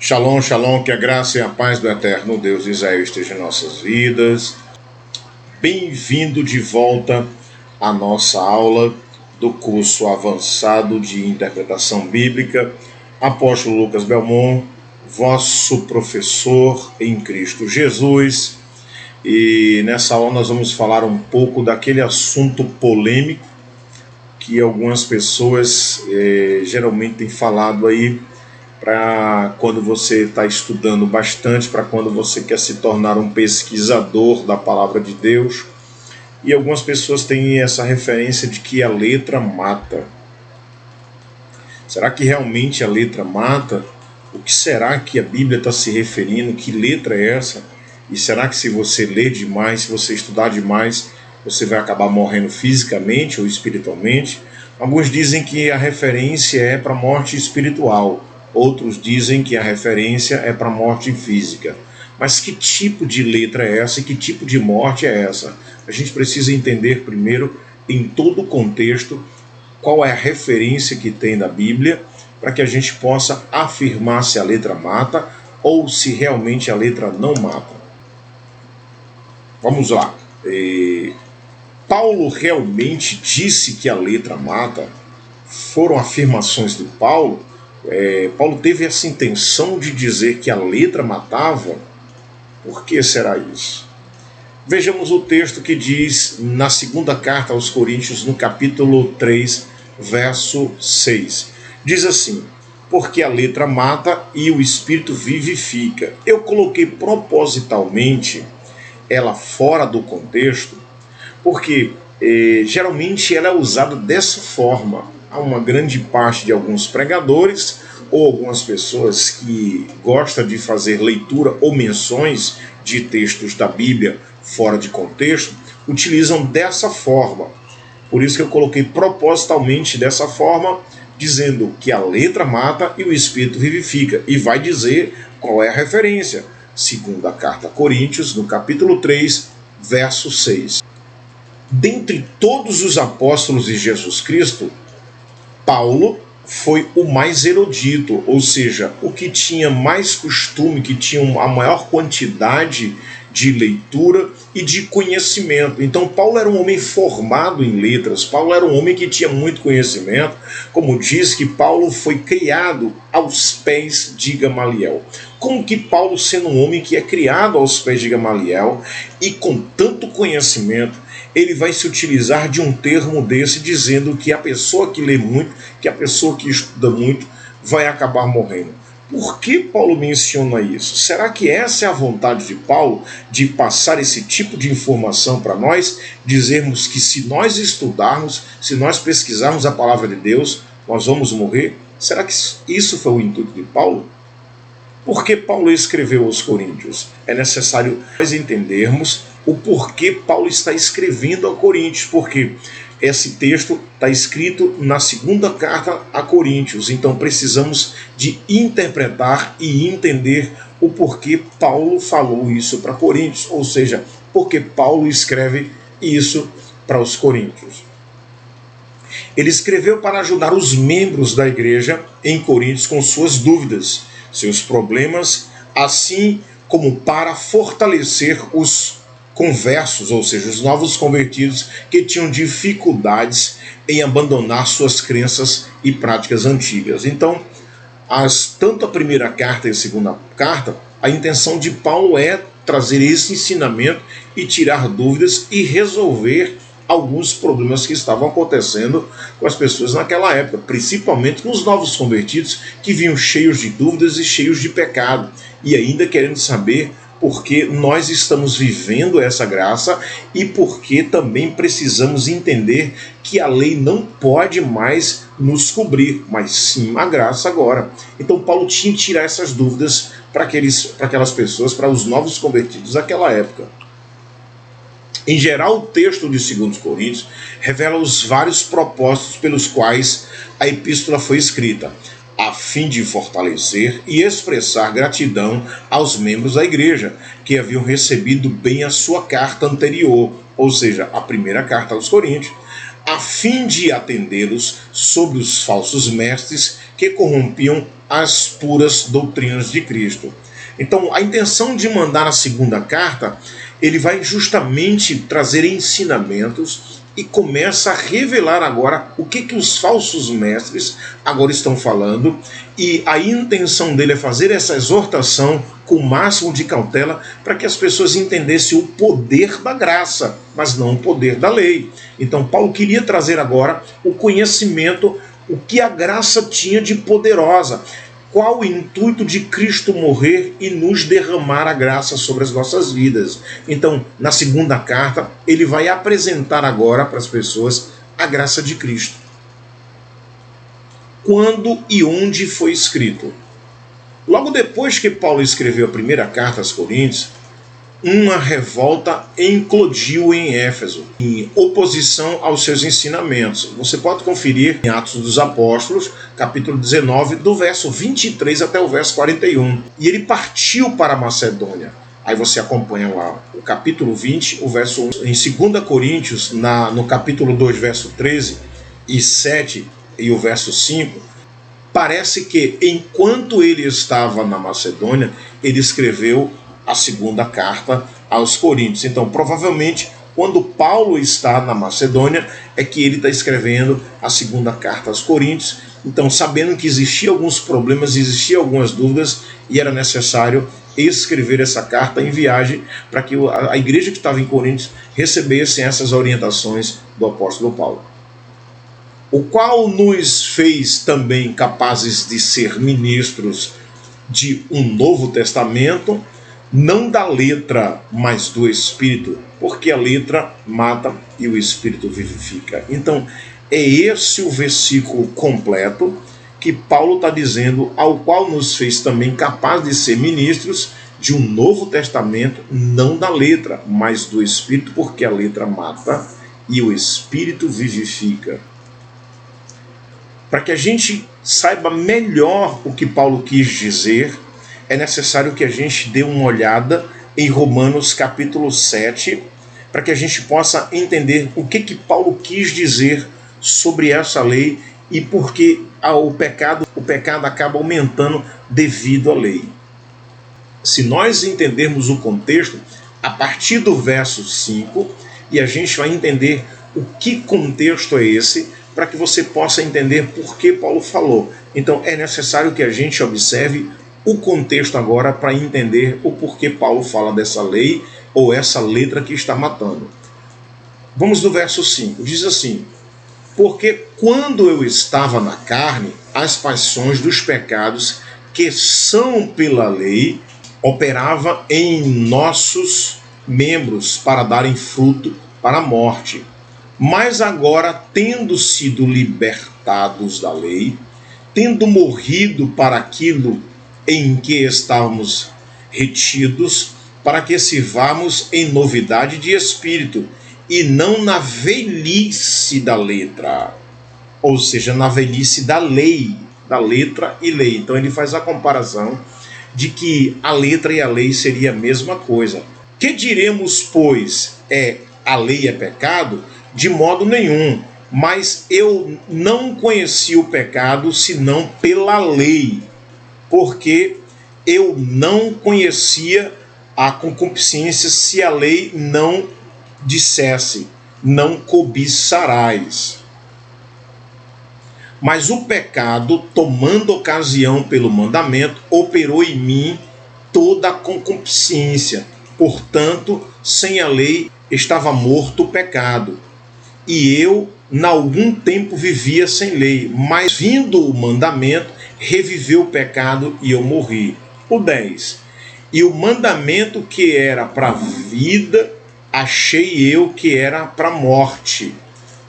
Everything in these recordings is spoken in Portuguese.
Shalom, shalom, que a graça e a paz do eterno Deus de Israel esteja em nossas vidas. Bem-vindo de volta à nossa aula do curso avançado de interpretação bíblica. Apóstolo Lucas Belmont, vosso professor em Cristo Jesus. E nessa aula nós vamos falar um pouco daquele assunto polêmico que algumas pessoas geralmente têm falado aí, para quando você está estudando bastante, para quando você quer se tornar um pesquisador da palavra de Deus. E algumas pessoas têm essa referência de que a letra mata. Será que realmente a letra mata? O que será que a Bíblia está se referindo? Que letra é essa? E será que se você ler demais, se você estudar demais, você vai acabar morrendo fisicamente ou espiritualmente? Alguns dizem que a referência é para a morte espiritual. Outros dizem que a referência é para a morte física. Mas que tipo de letra é essa e que tipo de morte é essa? A gente precisa entender primeiro, em todo o contexto, qual é a referência que tem da Bíblia, para que a gente possa afirmar se a letra mata ou se realmente a letra não mata. Vamos lá. Paulo realmente disse que a letra mata? Foram afirmações de Paulo? Paulo teve essa intenção de dizer que a letra matava? Por que será isso? Vejamos o texto que diz na segunda carta aos Coríntios, no capítulo 3, verso 6. Diz assim: porque a letra mata e o espírito vivifica. Eu coloquei propositalmente ela fora do contexto, porque geralmente ela é usada dessa forma. Há uma grande parte de alguns pregadores ou algumas pessoas que gostam de fazer leitura ou menções de textos da Bíblia fora de contexto, utilizam dessa forma. Por isso que eu coloquei propositalmente dessa forma, dizendo que a letra mata e o espírito vivifica. E vai dizer qual é a referência. Segunda carta a Coríntios, no capítulo 3, verso 6. Dentre todos os apóstolos de Jesus Cristo, Paulo foi o mais erudito, ou seja, o que tinha mais costume, que tinha a maior quantidade de leitura e de conhecimento. Então Paulo era um homem formado em letras, Paulo era um homem que tinha muito conhecimento, como diz que Paulo foi criado aos pés de Gamaliel. Como que Paulo, sendo um homem que é criado aos pés de Gamaliel e com tanto conhecimento, ele vai se utilizar de um termo desse, dizendo que a pessoa que lê muito, que a pessoa que estuda muito, vai acabar morrendo? Por que Paulo menciona isso? Será que essa é a vontade de Paulo, de passar esse tipo de informação para nós, dizermos que se nós estudarmos, se nós pesquisarmos a palavra de Deus, nós vamos morrer? Será que isso foi o intuito de Paulo? Por que Paulo escreveu aos Coríntios? É necessário nós entendermos o porquê Paulo está escrevendo a Coríntios, porque esse texto está escrito na segunda carta a Coríntios, então precisamos de interpretar e entender o porquê Paulo falou isso para Coríntios, ou seja, porque Paulo escreve isso para os Coríntios. Ele escreveu para ajudar os membros da igreja em Coríntios com suas dúvidas, seus problemas, assim como para fortalecer os conversos, ou seja, os novos convertidos que tinham dificuldades em abandonar suas crenças e práticas antigas. Então, tanto a primeira carta e a segunda carta, a intenção de Paulo é trazer esse ensinamento e tirar dúvidas e resolver alguns problemas que estavam acontecendo com as pessoas naquela época, principalmente com os novos convertidos que vinham cheios de dúvidas e cheios de pecado, e ainda querendo saber porque nós estamos vivendo essa graça e porque também precisamos entender que a lei não pode mais nos cobrir, mas sim a graça agora. Então Paulo tinha que tirar essas dúvidas para aquelas pessoas, para os novos convertidos daquela época. Em geral, o texto de 2 Coríntios revela os vários propósitos pelos quais a epístola foi escrita, a fim de fortalecer e expressar gratidão aos membros da igreja, que haviam recebido bem a sua carta anterior, ou seja, a primeira carta aos Coríntios, a fim de atendê-los sobre os falsos mestres que corrompiam as puras doutrinas de Cristo. Então, a intenção de mandar a segunda carta, ele vai justamente trazer ensinamentos e começa a revelar agora o que os falsos mestres agora estão falando, e a intenção dele é fazer essa exortação com o máximo de cautela para que as pessoas entendessem o poder da graça, mas não o poder da lei. Então Paulo queria trazer agora o conhecimento, o que a graça tinha de poderosa, qual o intuito de Cristo morrer e nos derramar a graça sobre as nossas vidas. Então, na segunda carta, ele vai apresentar agora para as pessoas a graça de Cristo. Quando e onde foi escrito? Logo depois que Paulo escreveu a primeira carta aos Coríntios, uma revolta eclodiu em Éfeso, em oposição aos seus ensinamentos. Você pode conferir em Atos dos Apóstolos, capítulo 19, do verso 23 até o verso 41. E ele partiu para a Macedônia. Aí você acompanha lá o capítulo 20, o verso 1. Em 2 Coríntios, no capítulo 2, verso 13 e 7 e o verso 5, parece que enquanto ele estava na Macedônia, ele escreveu a segunda carta aos Coríntios. Então, provavelmente, quando Paulo está na Macedônia, é que ele está escrevendo a segunda carta aos Coríntios. Então, sabendo que existiam alguns problemas, existiam algumas dúvidas, e era necessário escrever essa carta em viagem para que a igreja que estava em Coríntios recebesse essas orientações do apóstolo Paulo. O qual nos fez também capazes de ser ministros de um Novo Testamento, não da letra, mas do Espírito, porque a letra mata e o Espírito vivifica. Então, é esse o versículo completo que Paulo está dizendo, ao qual nos fez também capazes de ser ministros de um Novo Testamento, não da letra, mas do Espírito, porque a letra mata e o Espírito vivifica. Para que a gente saiba melhor o que Paulo quis dizer, é necessário que a gente dê uma olhada em Romanos capítulo 7, para que a gente possa entender o que Paulo quis dizer sobre essa lei e por que o pecado acaba aumentando devido à lei. Se nós entendermos o contexto, a partir do verso 5, e a gente vai entender o que contexto é esse, para que você possa entender por que Paulo falou. Então é necessário que a gente observe o contexto agora para entender o porquê Paulo fala dessa lei ou essa letra que está matando. Vamos do verso 5. Diz assim: porque quando eu estava na carne, as paixões dos pecados que são pela lei operava em nossos membros para darem fruto para a morte. Mas agora, tendo sido libertados da lei, tendo morrido para aquilo em que estávamos retidos, para que sirvamos em novidade de espírito, e não na velhice da letra, ou seja, na velhice da lei, da letra e lei. Então ele faz a comparação de que a letra e a lei seria a mesma coisa. Que diremos, pois, a lei é pecado? De modo nenhum, mas eu não conheci o pecado senão pela lei, porque eu não conhecia a concupiscência se a lei não dissesse, não cobiçarás. Mas o pecado, tomando ocasião pelo mandamento, operou em mim toda a concupiscência. Portanto, sem a lei estava morto o pecado. E eu, em algum tempo, vivia sem lei, mas vindo o mandamento, reviveu o pecado e eu morri. O 10. E o mandamento que era para a vida, achei eu que era para a morte.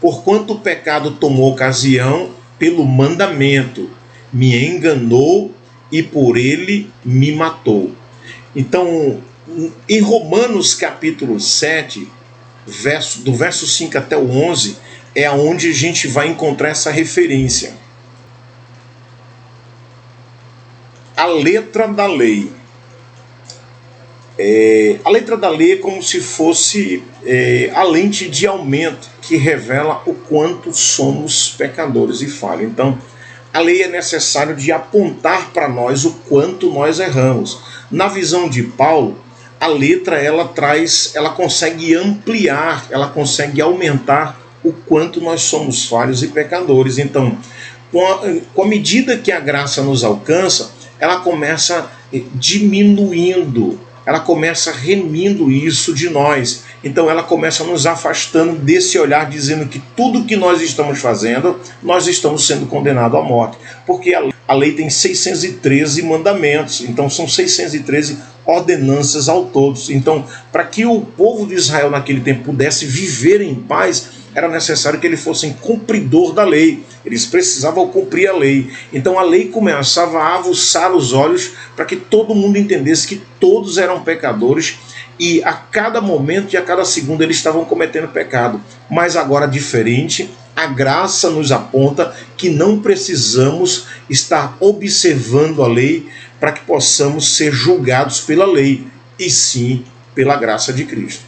Porquanto o pecado tomou ocasião pelo mandamento, me enganou e por ele me matou. Então, em Romanos capítulo 7, do verso 5 até o 11, é onde a gente vai encontrar essa referência. A letra da lei. A letra da lei é como se fosse a lente de aumento que revela o quanto somos pecadores e falhos. Então, a lei é necessário de apontar para nós o quanto nós erramos. Na visão de Paulo, a letra ela consegue ampliar, ela consegue aumentar o quanto nós somos falhos e pecadores. Então, com a medida que a graça nos alcança, ela começa diminuindo, ela começa remindo isso de nós. Então ela começa nos afastando desse olhar, dizendo que tudo que nós estamos fazendo, nós estamos sendo condenados à morte. Porque a lei tem 613 mandamentos, então são 613 ordenanças ao todo. Então, para que o povo de Israel naquele tempo pudesse viver em paz, era necessário que eles fossem cumpridor da lei. Eles precisavam cumprir a lei. Então a lei começava a aguçar os olhos para que todo mundo entendesse que todos eram pecadores e a cada momento e a cada segundo eles estavam cometendo pecado. Mas agora diferente, a graça nos aponta que não precisamos estar observando a lei para que possamos ser julgados pela lei, e sim pela graça de Cristo.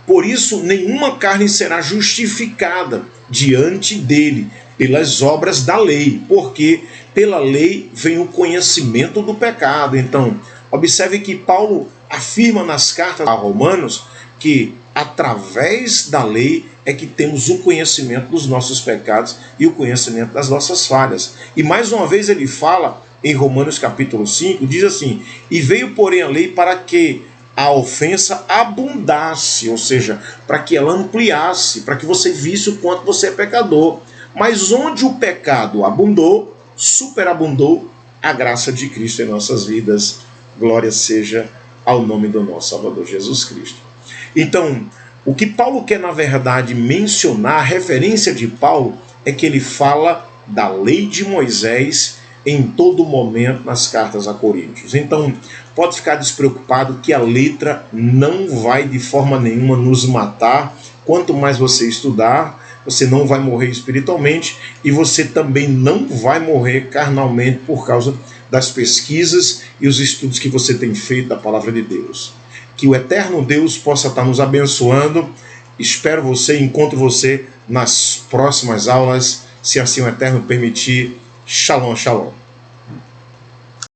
Por isso, nenhuma carne será justificada diante dele pelas obras da lei, porque pela lei vem o conhecimento do pecado. Então, observe que Paulo afirma nas cartas a Romanos que através da lei é que temos o conhecimento dos nossos pecados e o conhecimento das nossas falhas. E mais uma vez ele fala em Romanos capítulo 5, diz assim: e veio porém a lei para que a ofensa abundasse, ou seja, para que ela ampliasse, para que você visse o quanto você é pecador. Mas onde o pecado abundou, superabundou a graça de Cristo em nossas vidas. Glória seja ao nome do nosso Salvador Jesus Cristo. Então, o que Paulo quer, na verdade, mencionar, a referência de Paulo, é que ele fala da lei de Moisés em todo momento nas cartas a Coríntios. Então, pode ficar despreocupado que a letra não vai de forma nenhuma nos matar. Quanto mais você estudar, você não vai morrer espiritualmente e você também não vai morrer carnalmente por causa das pesquisas e os estudos que você tem feito da palavra de Deus. Que o eterno Deus possa estar nos abençoando. Espero você, encontro você nas próximas aulas, se assim o eterno permitir. Shalom, shalom.